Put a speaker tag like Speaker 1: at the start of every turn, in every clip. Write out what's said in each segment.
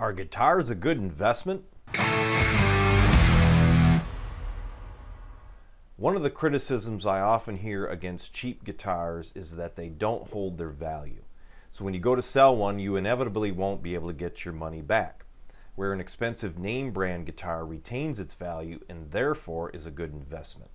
Speaker 1: Are guitars a good investment? One of the criticisms I often hear against cheap guitars is that they don't hold their value. So when you go to sell one, you inevitably won't be able to get your money back. Where an expensive name brand guitar retains its value and therefore is a good investment.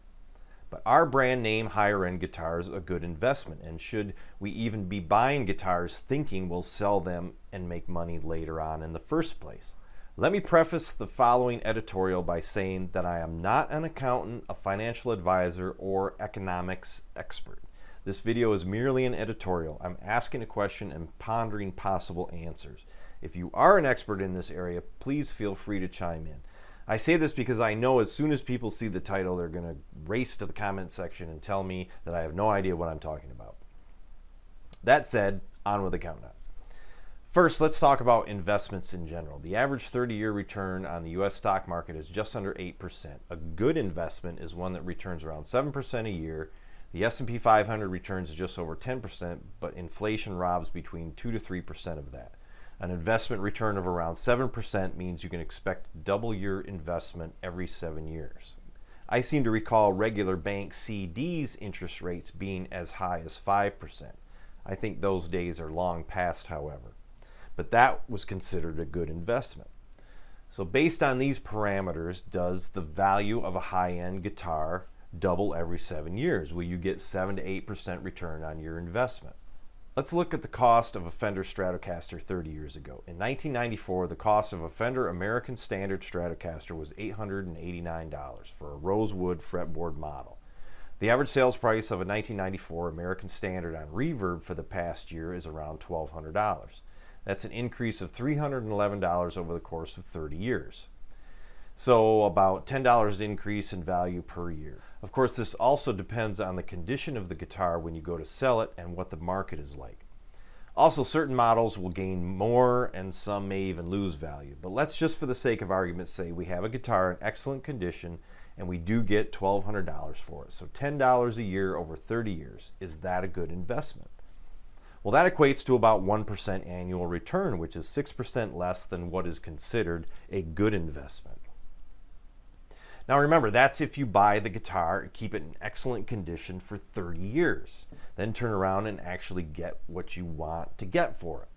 Speaker 1: But are brand name higher end guitars a good investment? And should we even be buying guitars thinking we'll sell them and make money later on in the first place? Let me preface the following editorial by saying that I am not an accountant, a financial advisor, or economics expert. This video is merely an editorial. I'm asking a question and pondering possible answers. If you are an expert in this area, please feel free to chime in. I say this because I know as soon as people see the title, they're going to race to the comment section and tell me that I have no idea what I'm talking about. That said, on with the countdown. First, let's talk about investments in general. The average 30-year return on the U.S. stock market is just under 8%. A good investment is one that returns around 7% a year. The S&P 500 returns just over 10%, but inflation robs between 2 to 3% of that. An investment return of around 7% means you can expect double your investment every 7 years. I seem to recall regular bank CDs interest rates being as high as 5%. I think those days are long past, however. But that was considered a good investment. So based on these parameters, does the value of a high-end guitar double every 7 years? Will you get 7 to 8% return on your investment? Let's look at the cost of a Fender Stratocaster 30 years ago. In 1994, the cost of a Fender American Standard Stratocaster was $889 for a rosewood fretboard model. The average sales price of a 1994 American Standard on Reverb for the past year is around $1,200. That's an increase of $311 over the course of 30 years. So about $10 increase in value per year. Of course, this also depends on the condition of the guitar when you go to sell it and what the market is like. Also, certain models will gain more and some may even lose value. But let's just for the sake of argument say we have a guitar in excellent condition and we do get $1,200 for it. So $10 a year over 30 years. Is that a good investment? Well, that equates to about 1% annual return, which is 6% less than what is considered a good investment. Now remember, that's if you buy the guitar and keep it in excellent condition for 30 years. Then turn around and actually get what you want to get for it.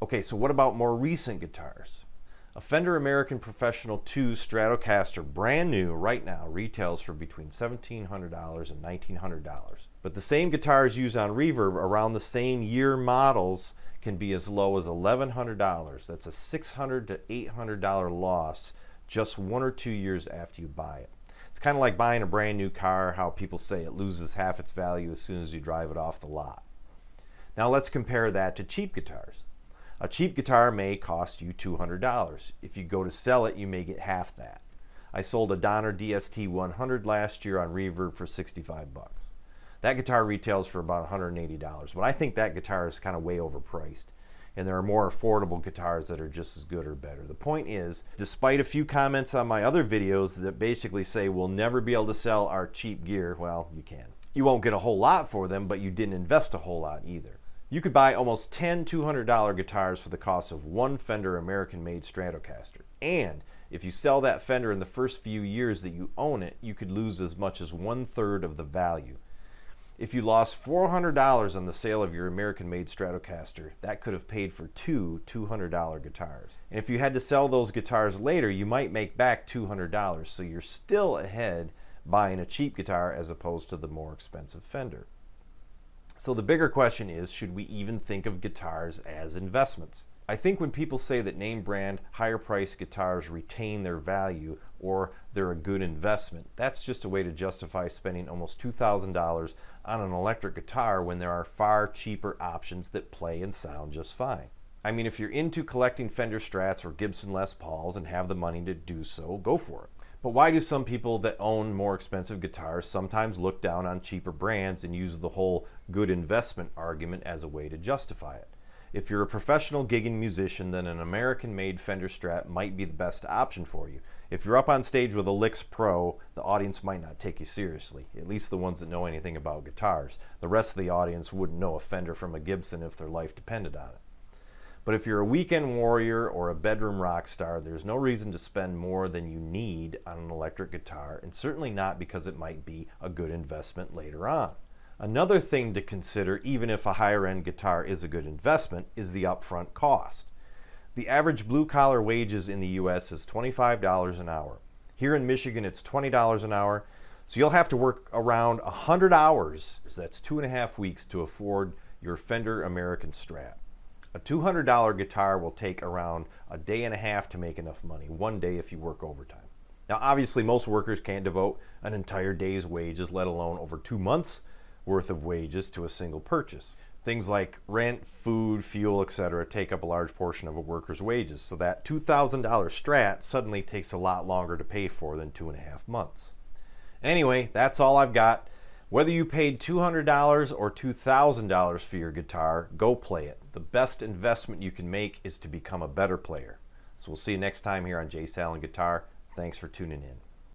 Speaker 1: Okay, so what about more recent guitars? A Fender American Professional 2 Stratocaster, brand new right now, retails for between $1,700 and $1,900. But the same guitars used on Reverb around the same year models can be as low as $1,100. That's a $600 to $800 loss just 1 or 2 years after you buy it. It's kind of like buying a brand new car, how people say it loses half its value as soon as you drive it off the lot. Now let's compare that to cheap guitars. A cheap guitar may cost you $200. If you go to sell it, you may get half that. I sold a Donner DST 100 last year on Reverb for 65 bucks. That guitar retails for about $180, but I think that guitar is kind of way overpriced. And there are more affordable guitars that are just as good or better. The point is, despite a few comments on my other videos that basically say we'll never be able to sell our cheap gear, well, you can. You won't get a whole lot for them, but you didn't invest a whole lot either. You could buy almost 10 $200 guitars for the cost of one Fender American-made Stratocaster. And if you sell that Fender in the first few years that you own it, you could lose as much as 1/3 of the value. If you lost $400 on the sale of your American-made Stratocaster, that could have paid for two $200 guitars. And if you had to sell those guitars later, you might make back $200, so you're still ahead buying a cheap guitar as opposed to the more expensive Fender. So the bigger question is, should we even think of guitars as investments? I think when people say that name brand, higher priced guitars retain their value or they're a good investment, that's just a way to justify spending almost $2,000 on an electric guitar when there are far cheaper options that play and sound just fine. I mean, if you're into collecting Fender Strats or Gibson Les Pauls and have the money to do so, go for it. But why do some people that own more expensive guitars sometimes look down on cheaper brands and use the whole good investment argument as a way to justify it? If you're a professional gigging musician, then an American-made Fender Strat might be the best option for you. If you're up on stage with a Licks Pro, the audience might not take you seriously, at least the ones that know anything about guitars. The rest of the audience wouldn't know a Fender from a Gibson if their life depended on it. But if you're a weekend warrior or a bedroom rock star, there's no reason to spend more than you need on an electric guitar, and certainly not because it might be a good investment later on. Another thing to consider, even if a higher end guitar is a good investment, is the upfront cost. The average blue-collar wages in the U.S. is $25 an hour. Here in Michigan, it's $20 an hour, so you'll have to work around 100 hours, that's 2.5 weeks, to afford your Fender American Strat. A $200 guitar will take around a day and a half to make enough money, one day if you work overtime. Now, obviously, most workers can't devote an entire day's wages, let alone over 2 months' worth of wages, to a single purchase. Things like rent, food, fuel, etc. take up a large portion of a worker's wages, so that $2,000 Strat suddenly takes a lot longer to pay for than 2.5 months. Anyway, that's all I've got. Whether you paid $200 or $2,000 for your guitar, go play it. The best investment you can make is to become a better player. So we'll see you next time here on Jay Salen Guitar. Thanks for tuning in.